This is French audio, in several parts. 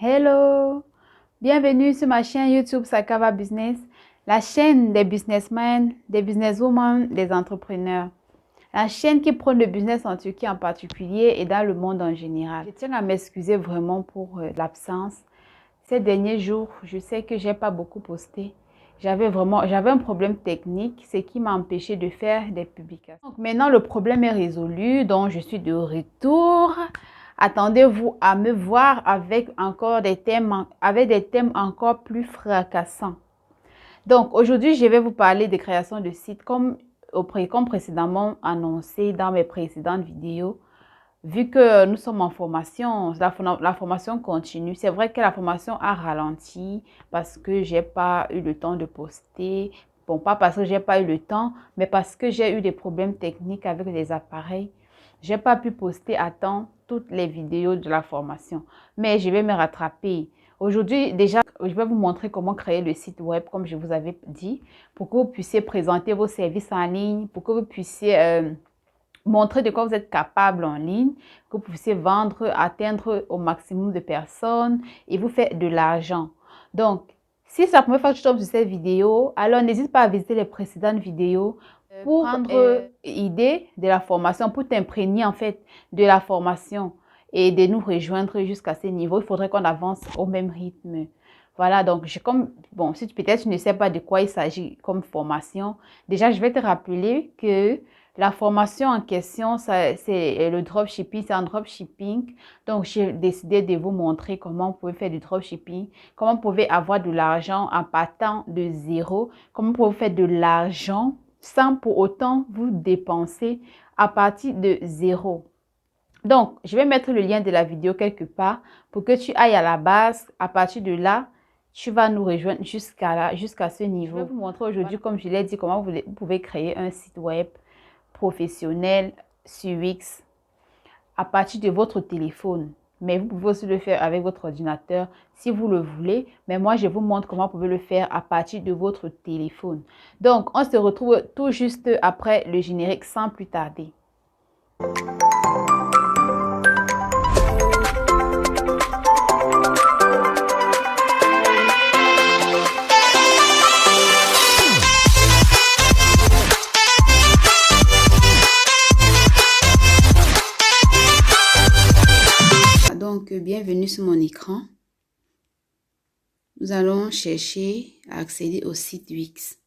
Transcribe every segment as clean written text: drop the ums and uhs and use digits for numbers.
Hello! Bienvenue sur ma chaîne YouTube Sakava Business, la chaîne des businessmen, des businesswomen, des entrepreneurs. La chaîne qui prône le business en Turquie en particulier et dans le monde en général. Je tiens à m'excuser vraiment pour l'absence. Ces derniers jours, je sais que j'ai pas beaucoup posté. J'avais un problème technique, ce qui m'a empêché de faire des publications. Donc maintenant, le problème est résolu, donc je suis de retour. Attendez-vous à me voir avec encore des thèmes encore plus fracassants. Donc aujourd'hui, je vais vous parler de création de sites comme précédemment annoncé dans mes précédentes vidéos. Vu que nous sommes en formation, la formation continue. C'est vrai que la formation a ralenti parce que j'ai pas eu le temps de poster. Bon, pas parce que j'ai pas eu le temps, mais parce que j'ai eu des problèmes techniques avec les appareils. J'ai pas pu poster à temps toutes les vidéos de la formation, mais je vais me rattraper. Aujourd'hui, déjà, je vais vous montrer comment créer le site web, comme je vous avais dit, pour que vous puissiez présenter vos services en ligne, pour que vous puissiez montrer de quoi vous êtes capable en ligne, que vous puissiez vendre, atteindre au maximum de personnes et vous faire de l'argent. Donc, si c'est la première fois que tu tombes sur cette vidéo, alors n'hésite pas à visiter les précédentes vidéos pour prendre idée de la formation, pour t'imprégner en fait de la formation et de nous rejoindre jusqu'à ce niveau. Il faudrait qu'on avance au même rythme. Voilà, donc si peut-être tu ne sais pas de quoi il s'agit comme formation, déjà je vais te rappeler que la formation en question, c'est le dropshipping, c'est un dropshipping. Donc, j'ai décidé de vous montrer comment vous pouvez faire du dropshipping, comment vous pouvez avoir de l'argent en partant de zéro, comment vous pouvez faire de l'argent sans pour autant vous dépenser à partir de zéro. Donc, je vais mettre le lien de la vidéo quelque part pour que tu ailles à la base. À partir de là, tu vas nous rejoindre jusqu'à ce niveau. Je vais vous montrer aujourd'hui, comme je l'ai dit, comment vous pouvez créer un site web professionnel sur Wix à partir de votre téléphone. Mais vous pouvez aussi le faire avec votre ordinateur si vous le voulez. Mais moi, je vous montre comment vous pouvez le faire à partir de votre téléphone. Donc, on se retrouve tout juste après le générique sans plus tarder. Donc, bienvenue sur mon écran. Nous allons chercher à accéder au site Wix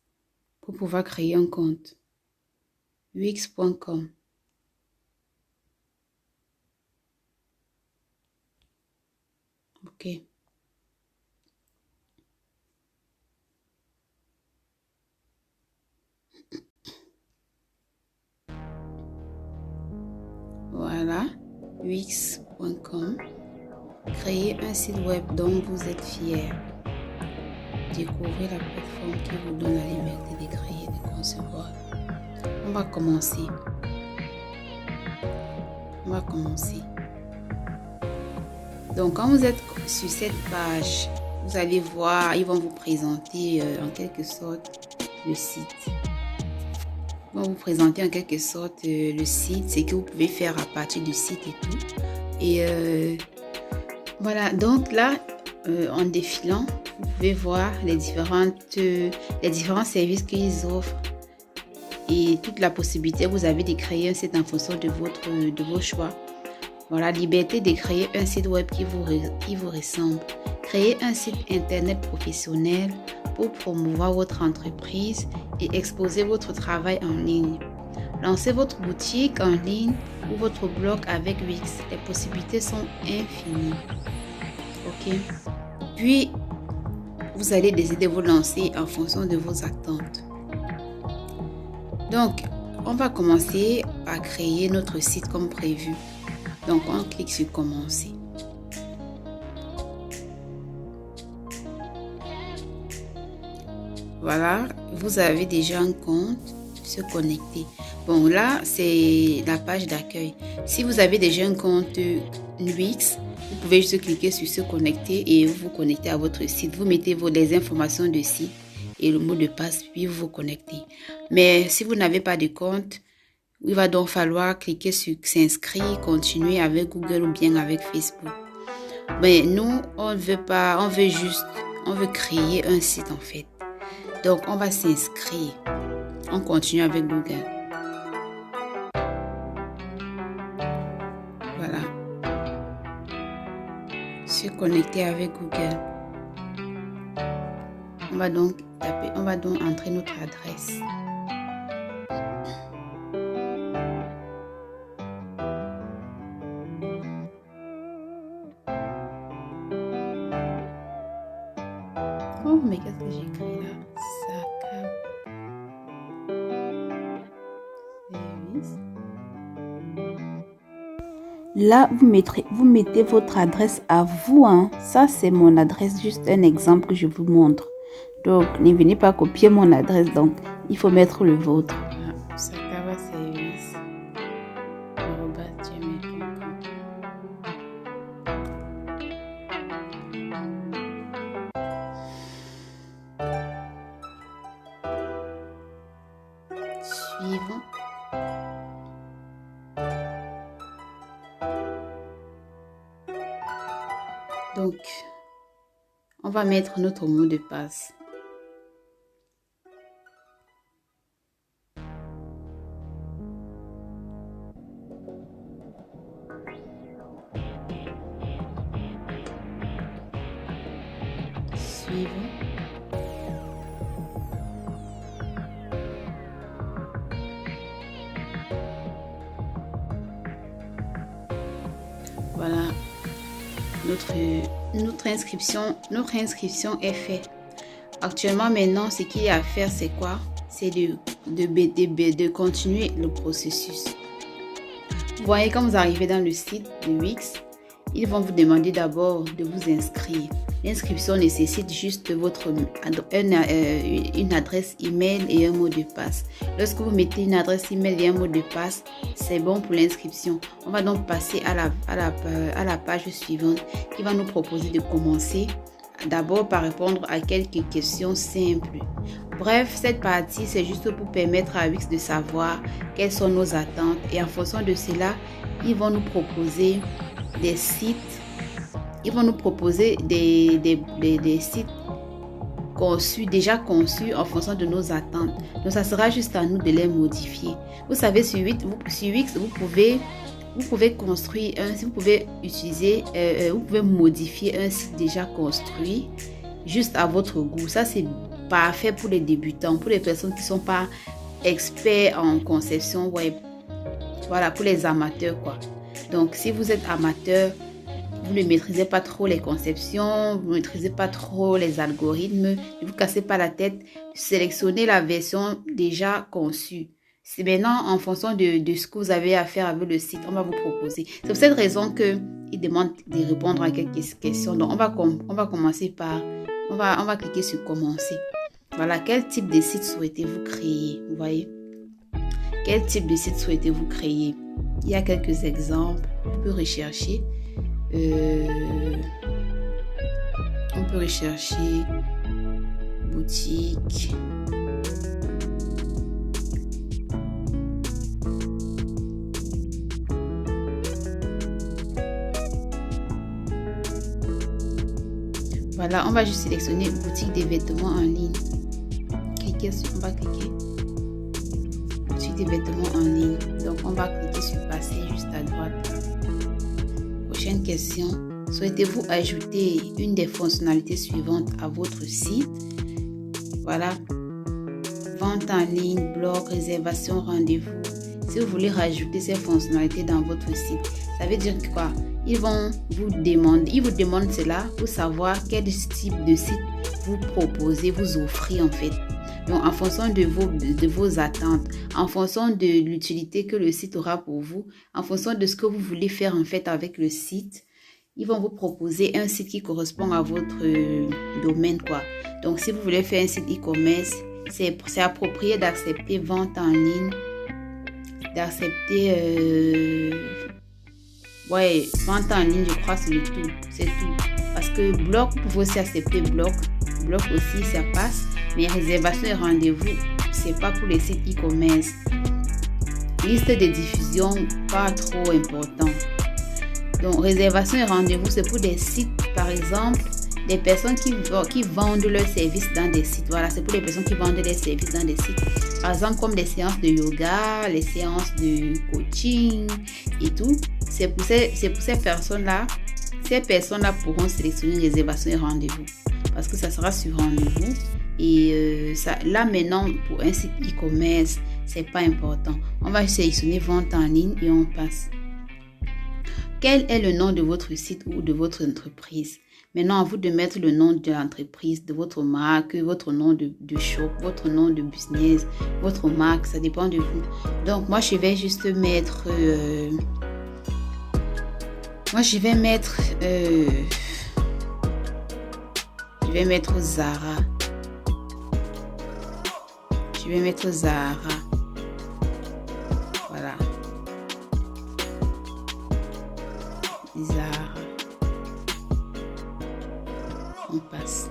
pour pouvoir créer un compte. Wix.com. OK. Voilà, Wix.com. Créez un site web dont vous êtes fier. Découvrez la plateforme qui vous donne la liberté de créer et de concevoir. On va commencer. Donc, quand vous êtes sur cette page, vous allez voir, ils vont vous présenter en quelque sorte le site. Ils vont vous présenter en quelque sorte le site, ce que vous pouvez faire à partir du site et tout. Et voilà, donc là, en défilant, vous pouvez voir les différents services qu'ils offrent et toute la possibilité que vous avez de créer un site en fonction de vos choix. Voilà, liberté de créer un site web qui vous ressemble. Créer un site internet professionnel pour promouvoir votre entreprise et exposer votre travail en ligne. Lancez votre boutique en ligne ou votre blog avec Wix. Les possibilités sont infinies. OK. Puis, vous allez décider de vous lancer en fonction de vos attentes. Donc, on va commencer à créer notre site comme prévu. Donc, on clique sur commencer. Voilà, vous avez déjà un compte, se connecter. Bon, là, c'est la page d'accueil. Si vous avez déjà un compte Wix, vous pouvez juste cliquer sur se connecter et vous connecter à votre site. Vous mettez les informations de site et le mot de passe, puis vous vous connectez. Mais si vous n'avez pas de compte, il va donc falloir cliquer sur s'inscrire, continuer avec Google ou bien avec Facebook. Mais nous, on veut pas, on veut créer un site en fait. Donc, on va s'inscrire. On continue avec Google. Voilà. Se connecter avec Google. On va donc entrer notre adresse. Oh, mais qu'est-ce que j'ai écrit là? Là, vous mettez votre adresse à vous. Hein. Ça, c'est mon adresse. Juste un exemple que je vous montre. Donc, ne venez pas copier mon adresse. Donc, il faut mettre le vôtre. Suivant. Donc, on va mettre notre mot de passe. Suivant. Voilà. Notre inscription est faite. Actuellement, maintenant, ce qu'il y a à faire, c'est quoi? C'est de continuer le processus. Vous voyez, quand vous arrivez dans le site de Wix, ils vont vous demander d'abord de vous inscrire. L'inscription nécessite juste une adresse email et un mot de passe. Lorsque vous mettez une adresse email et un mot de passe, c'est bon pour l'inscription. On va donc passer à la page suivante qui va nous proposer de commencer d'abord par répondre à quelques questions simples. Bref, cette partie, c'est juste pour permettre à Wix de savoir quelles sont nos attentes et en fonction de cela, ils vont nous proposer des sites. Ils vont nous proposer des sites déjà conçus en fonction de nos attentes. Donc, ça sera juste à nous de les modifier. Vous savez, sur Wix, vous pouvez construire vous pouvez modifier un site déjà construit juste à votre goût. Ça, c'est parfait pour les débutants, pour les personnes qui ne sont pas experts en conception web. Voilà, pour les amateurs, quoi. Donc, si vous êtes amateur, vous ne maîtrisez pas trop les conceptions, vous ne maîtrisez pas trop les algorithmes, ne vous cassez pas la tête, sélectionnez la version déjà conçue. C'est maintenant en fonction de ce que vous avez à faire avec le site, on va vous proposer. C'est pour cette raison qu'il demande de répondre à quelques questions. Donc, on va commencer par, on va cliquer sur commencer. Voilà, quel type de site souhaitez-vous créer? Vous voyez? Quel type de site souhaitez-vous créer? Il y a quelques exemples. On peut rechercher. Boutique. Voilà, on va juste sélectionner boutique des vêtements en ligne. On va cliquer. Boutique des vêtements en ligne. Donc, on va cliquer sur passer juste à droite. Prochaine question. Souhaitez-vous ajouter une des fonctionnalités suivantes à votre site? Voilà. Vente en ligne, blog, réservation, rendez-vous. Si vous voulez rajouter ces fonctionnalités dans votre site, ça veut dire quoi? Ils vous demandent cela pour savoir quel type de site vous proposez, vous offrez en fait. Donc, en fonction de vos attentes, en fonction de l'utilité que le site aura pour vous, en fonction de ce que vous voulez faire en fait avec le site, ils vont vous proposer un site qui correspond à votre domaine, quoi. Donc, si vous voulez faire un site e-commerce, c'est approprié d'accepter vente en ligne, d'accepter... vente en ligne, je crois, c'est tout. Parce que blog, vous pouvez aussi accepter blog. Blog aussi, ça passe. Mais réservation et rendez-vous, c'est pas pour les sites e-commerce. Liste de diffusion, pas trop important. Donc, réservation et rendez-vous, c'est pour des sites, par exemple, des personnes qui vendent leurs services dans des sites. Voilà, c'est pour les personnes qui vendent des services dans des sites. Par exemple, comme les séances de yoga, les séances de coaching et tout. C'est pour ces personnes-là. Ces personnes-là pourront sélectionner réservation et rendez-vous. Parce que ça sera sur rendez-vous. Et là, maintenant, pour un site e-commerce, c'est pas important. On va sélectionner vente en ligne et on passe. Quel est le nom de votre site ou de votre entreprise? Maintenant, à vous de mettre le nom de l'entreprise, de votre marque, votre nom de shop, votre nom de business, votre marque, ça dépend de vous. Donc, moi, je vais juste mettre... je vais mettre Zara. Je vais mettre Zara. Voilà. Zara. On passe.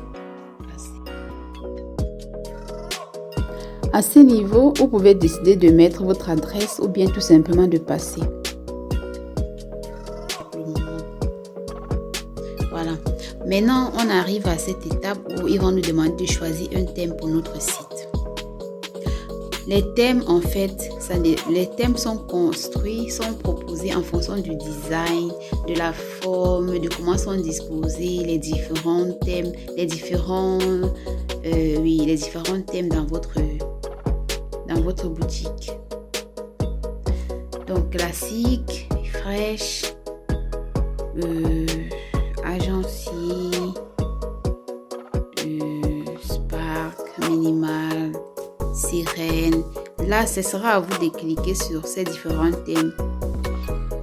À ce niveau, vous pouvez décider de mettre votre adresse ou bien tout simplement de passer. Voilà. Maintenant, on arrive à cette étape où ils vont nous demander de choisir un thème pour notre site. Les thèmes, en fait, les thèmes sont construits, sont proposés en fonction du design, de la forme, de comment sont disposés les différents thèmes, les différents thèmes dans votre boutique. Donc, classique, fraîche, agencier, spark, minimal, sirène. Là, ce sera à vous de cliquer sur ces différents thèmes.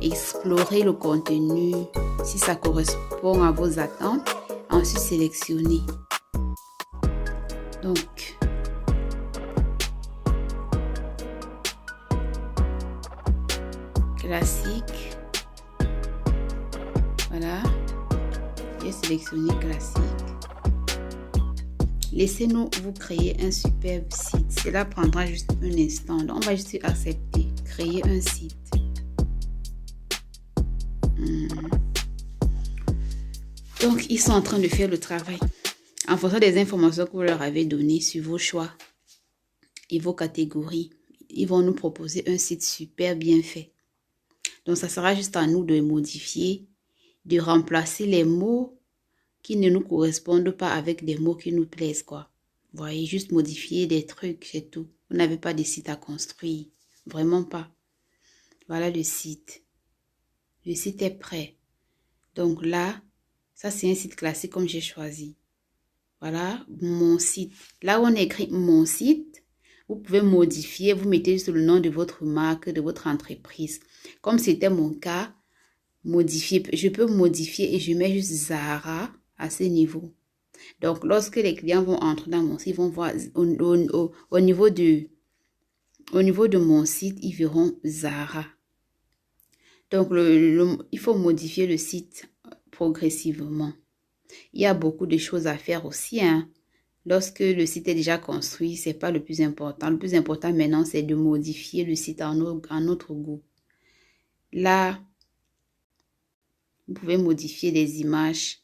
Explorer le contenu si ça correspond à vos attentes. Ensuite, sélectionner. Donc, classique. Voilà. J'ai sélectionné classique. Laissez-nous vous créer un superbe site. Cela prendra juste un instant. Donc, on va juste accepter. Créer un site. Donc, ils sont en train de faire le travail. En fonction des informations que vous leur avez données sur vos choix et vos catégories, ils vont nous proposer un site super bien fait. Donc, ça sera juste à nous de modifier, de remplacer les mots qui ne nous correspondent pas avec des mots qui nous plaisent, quoi. Vous voyez, juste modifier des trucs, c'est tout. Vous n'avez pas de site à construire. Vraiment pas. Voilà le site. Le site est prêt. Donc là, ça c'est un site classique comme j'ai choisi. Voilà, mon site. Là où on écrit mon site, vous pouvez modifier, vous mettez juste le nom de votre marque, de votre entreprise. Comme c'était mon cas, modifier, je peux modifier et je mets juste Zara à ce niveau. Donc, lorsque les clients vont entrer dans mon site, ils vont voir au niveau de mon site, ils verront Zara. Donc, il faut modifier le site progressivement. Il y a beaucoup de choses à faire aussi, hein. Lorsque le site est déjà construit, c'est pas le plus important. Le plus important maintenant, c'est de modifier le site en notre goût. Là, vous pouvez modifier les images.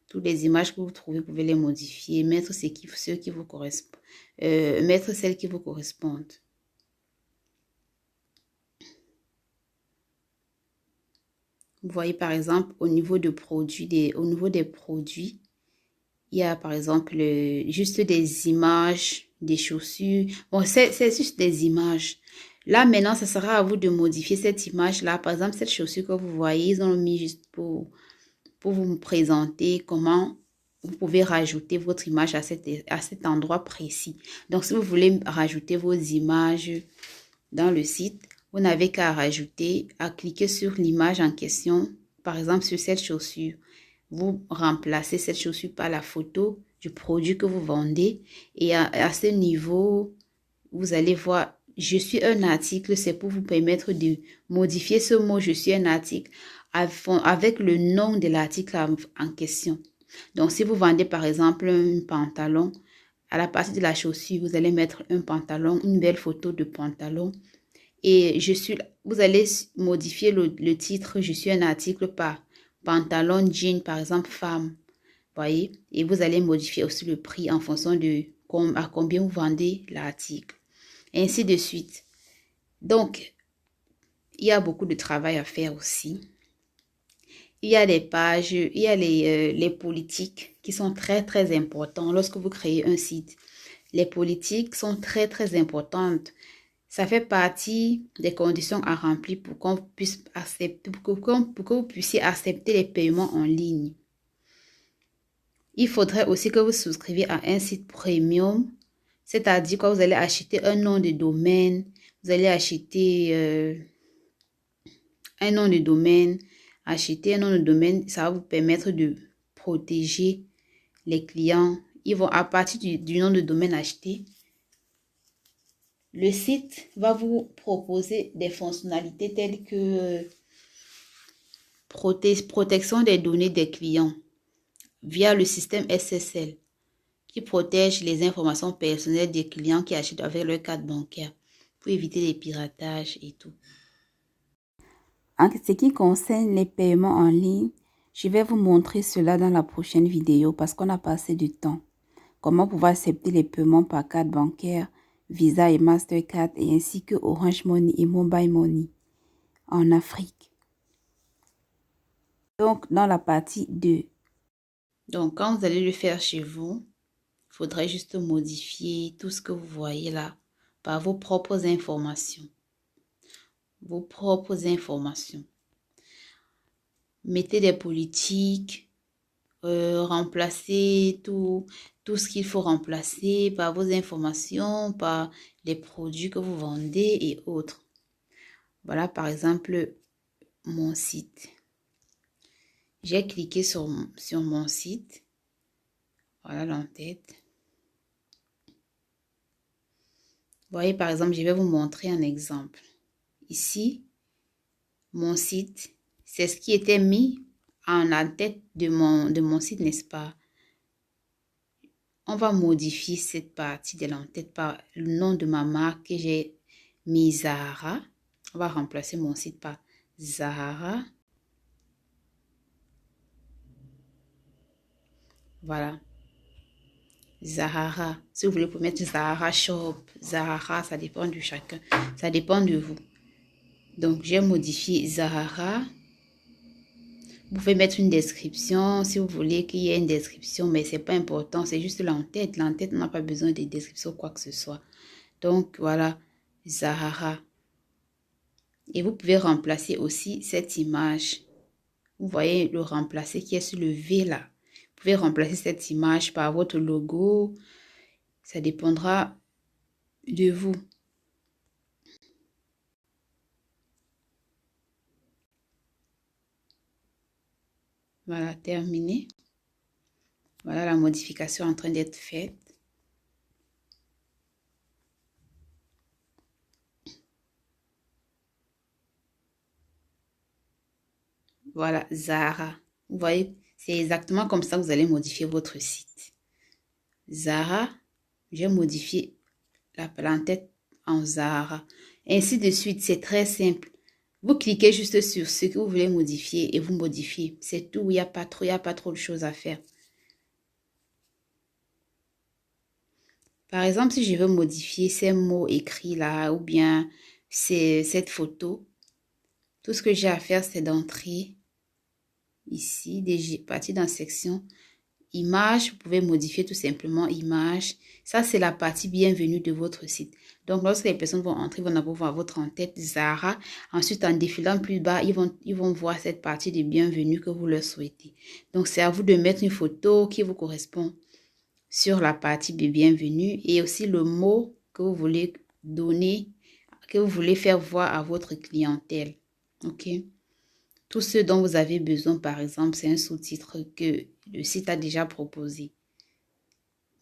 Toutes les images que vous trouvez, vous pouvez les modifier, mettre ceux qui vous correspondent, mettre celles qui vous correspondent. Vous voyez par exemple au niveau des produits, il y a par exemple juste des images, des chaussures. Bon, c'est juste des images. Là maintenant, ça sera à vous de modifier cette image-là. Par exemple, cette chaussure que vous voyez, ils ont mis juste pour vous présenter comment vous pouvez rajouter votre image à cet endroit précis. Donc, si vous voulez rajouter vos images dans le site, vous n'avez qu'à cliquer sur l'image en question, par exemple sur cette chaussure. Vous remplacez cette chaussure par la photo du produit que vous vendez et à ce niveau, vous allez voir, je suis un article, c'est pour vous permettre de modifier ce mot, je suis un article, avec le nom de l'article en question. Donc, si vous vendez par exemple un pantalon, à la partie de la chaussure, vous allez mettre un pantalon, une belle photo de pantalon. Et je suis vous allez modifier le titre. Je suis un article par pantalon, jean, par exemple, femme. Voyez? Et vous allez modifier aussi le prix en fonction de à combien vous vendez l'article. Ainsi de suite. Donc, il y a beaucoup de travail à faire aussi. Il y a des pages, il y a les politiques qui sont très, très importantes lorsque vous créez un site. Les politiques sont très, très importantes. Ça fait partie des conditions à remplir pour qu'on puisse accepter, pour que vous puissiez accepter les paiements en ligne. Il faudrait aussi que vous souscriviez à un site premium, c'est-à-dire que vous allez acheter un nom de domaine, vous allez acheter un nom de domaine, ça va vous permettre de protéger les clients. Ils vont, à partir du nom de domaine acheté, le site va vous proposer des fonctionnalités telles que protection des données des clients via le système SSL qui protège les informations personnelles des clients qui achètent avec leur carte bancaire pour éviter les piratages et tout. En ce qui concerne les paiements en ligne, je vais vous montrer cela dans la prochaine vidéo parce qu'on a pas assez de temps. Comment pouvoir accepter les paiements par carte bancaire, Visa et Mastercard et ainsi que Orange Money et Mobile Money en Afrique. Donc, dans la partie 2. Donc, quand vous allez le faire chez vous, il faudrait juste modifier tout ce que vous voyez là par vos propres informations. Vos propres informations. Mettez des politiques, remplacez tout ce qu'il faut remplacer par vos informations, par les produits que vous vendez et autres. Voilà par exemple mon site. J'ai cliqué sur mon site. Voilà l'entête. Vous voyez par exemple, je vais vous montrer un exemple. Ici, mon site, c'est ce qui était mis en tête de mon site, n'est-ce pas? On va modifier cette partie de l'entête par le nom de ma marque que j'ai mis Zahara. On va remplacer mon site par Zahara. Voilà. Zahara. Si vous voulez, vous pouvez mettre Zahara Shop, Zahara, ça dépend de chacun. Ça dépend de vous. Donc, j'ai modifié Zahara. Vous pouvez mettre une description si vous voulez qu'il y ait une description, mais ce n'est pas important. C'est juste l'entête. L'entête n'a pas besoin de description ou quoi que ce soit. Donc, voilà, Zahara. Et vous pouvez remplacer aussi cette image. Vous voyez le remplacer qui est sur le V là. Vous pouvez remplacer cette image par votre logo. Ça dépendra de vous. Voilà, terminé. Voilà la modification en train d'être faite. Voilà, Zahara. Vous voyez, c'est exactement comme ça que vous allez modifier votre site. Zahara, j'ai modifié l'entête en Zahara. Ainsi de suite, c'est très simple. Vous cliquez juste sur ce que vous voulez modifier et vous modifiez. C'est tout, il n'y a pas trop de choses à faire. Par exemple, si je veux modifier ces mots écrits là ou bien cette photo, tout ce que j'ai à faire, c'est d'entrer ici, partir dans la section image. Vous pouvez modifier tout simplement image. Ça, c'est la partie bienvenue de votre site. Donc, lorsque les personnes vont entrer, ils vont voir votre en-tête Zahara. Ensuite, en défilant plus bas, ils vont voir cette partie de bienvenue que vous leur souhaitez. Donc, c'est à vous de mettre une photo qui vous correspond sur la partie de bienvenue et aussi le mot que vous voulez donner, que vous voulez faire voir à votre clientèle. OK? Tout ce dont vous avez besoin, par exemple, c'est un sous-titre que le site a déjà proposé.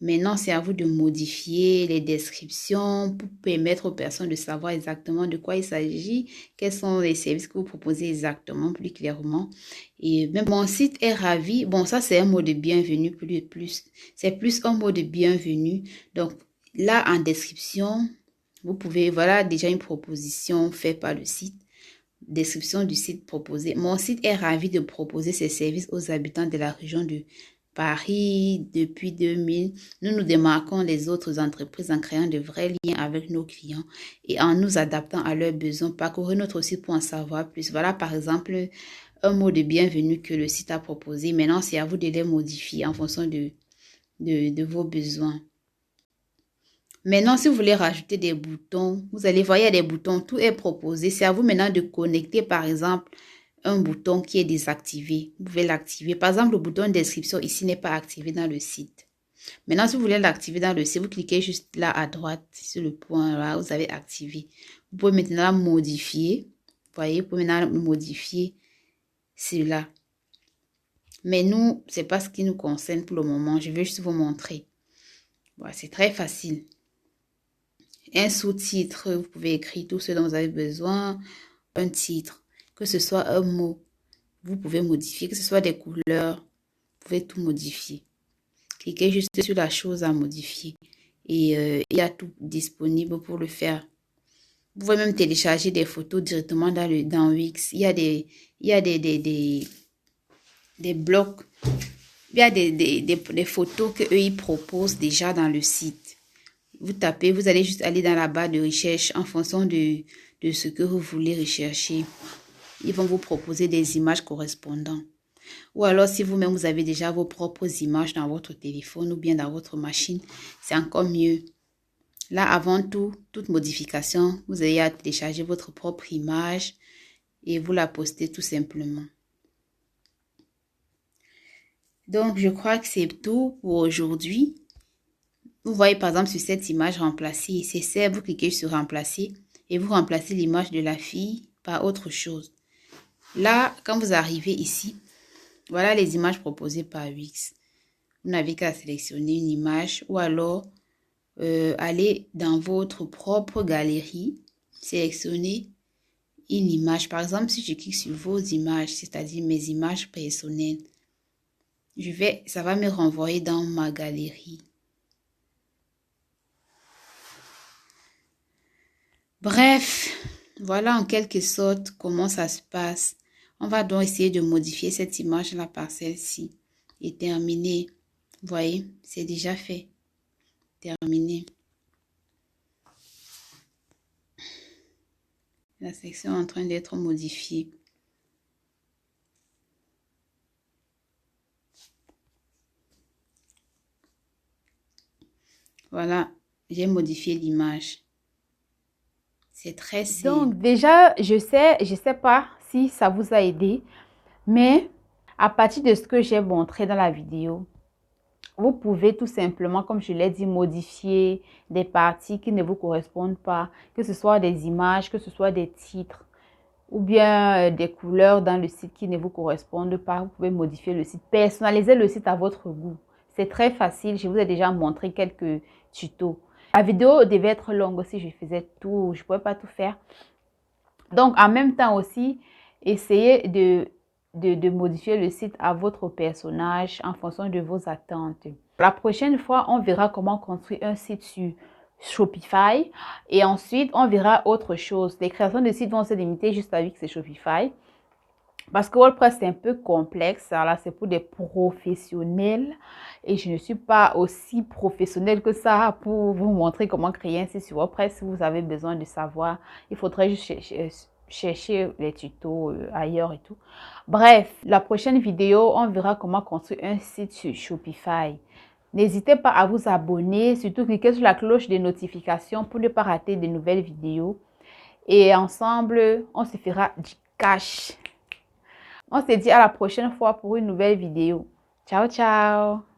Maintenant, c'est à vous de modifier les descriptions pour permettre aux personnes de savoir exactement de quoi il s'agit, quels sont les services que vous proposez exactement, plus clairement. Et même mon site est ravi. Bon, ça, c'est un mot de bienvenue plus. C'est plus un mot de bienvenue. Donc, là, en description, vous pouvez, voilà déjà une proposition faite par le site. description du site proposé. Mon site est ravi de proposer ses services aux habitants de la région de Paris. Depuis 2000, nous nous démarquons des autres entreprises en créant de vrais liens avec nos clients et en nous adaptant à leurs besoins. Parcourez notre site pour en savoir plus. Voilà par exemple un mot de bienvenue que le site a proposé. Maintenant, c'est à vous de les modifier en fonction de vos besoins. Maintenant, si vous voulez rajouter des boutons, vous allez voir, il y a des boutons, tout est proposé. C'est à vous maintenant de connecter, par exemple, un bouton qui est désactivé. Vous pouvez l'activer. Par exemple, le bouton description ici n'est pas activé dans le site. Maintenant, si vous voulez l'activer dans le site, vous cliquez juste là à droite, sur le point là, vous avez activé. Vous pouvez maintenant modifier. Vous voyez, vous pouvez maintenant modifier celui-là. Mais nous, c'est pas ce qui nous concerne pour le moment. Je vais juste vous montrer. Voilà, c'est très facile. Un sous-titre, vous pouvez écrire tout ce dont vous avez besoin. Un titre, que ce soit un mot, vous pouvez modifier. Que ce soit des couleurs, vous pouvez tout modifier. Cliquez juste sur la chose à modifier. Et il y a tout disponible pour le faire. Vous pouvez même télécharger des photos directement dans Wix. Il y a des blocs. Il y a des photos qu'eux, ils proposent déjà dans le site. Vous tapez, vous allez juste aller dans la barre de recherche en fonction de ce que vous voulez rechercher. Ils vont vous proposer des images correspondantes. Ou alors, si vous-même, vous avez déjà vos propres images dans votre téléphone ou bien dans votre machine, c'est encore mieux. Là, avant tout, toute modification, vous allez à télécharger votre propre image et vous la postez tout simplement. Donc, je crois que c'est tout pour aujourd'hui. Vous voyez par exemple sur cette image remplacée, c'est ça, vous cliquez sur remplacer et vous remplacez l'image de la fille par autre chose. Là, quand vous arrivez ici, voilà les images proposées par Wix. Vous n'avez qu'à sélectionner une image ou alors aller dans votre propre galerie, sélectionner une image. Par exemple, si je clique sur vos images, c'est-à-dire mes images personnelles, ça va me renvoyer dans ma galerie. Bref, voilà en quelque sorte comment ça se passe. On va donc essayer de modifier cette image-là par celle-ci. Et terminer. Vous voyez, c'est déjà fait. Terminé. La section est en train d'être modifiée. Voilà, j'ai modifié l'image. C'est très simple. Donc déjà, je sais pas si ça vous a aidé, mais à partir de ce que j'ai montré dans la vidéo, vous pouvez tout simplement, comme je l'ai dit, modifier des parties qui ne vous correspondent pas, que ce soit des images, que ce soit des titres ou bien des couleurs dans le site qui ne vous correspondent pas. Vous pouvez modifier le site, personnaliser le site à votre goût. C'est très facile, je vous ai déjà montré quelques tutos. La vidéo devait être longue si je faisais tout, je ne pouvais pas tout faire. Donc, en même temps aussi, essayez de modifier le site à votre personnage en fonction de vos attentes. La prochaine fois, on verra comment construire un site sur Shopify et ensuite, on verra autre chose. Les créations de sites vont se limiter juste avec ces Shopify parce que WordPress, c'est un peu complexe. Alors, c'est pour des professionnels et je ne suis pas aussi professionnelle que ça pour vous montrer comment créer un site sur WordPress. Si vous avez besoin de savoir, il faudrait juste chercher les tutos ailleurs et tout. Bref, la prochaine vidéo, on verra comment construire un site sur Shopify. N'hésitez pas à vous abonner, surtout cliquez sur la cloche de notification pour ne pas rater de nouvelles vidéos. Et ensemble, on se fera du cash. On se dit à la prochaine fois pour une nouvelle vidéo. Ciao, ciao!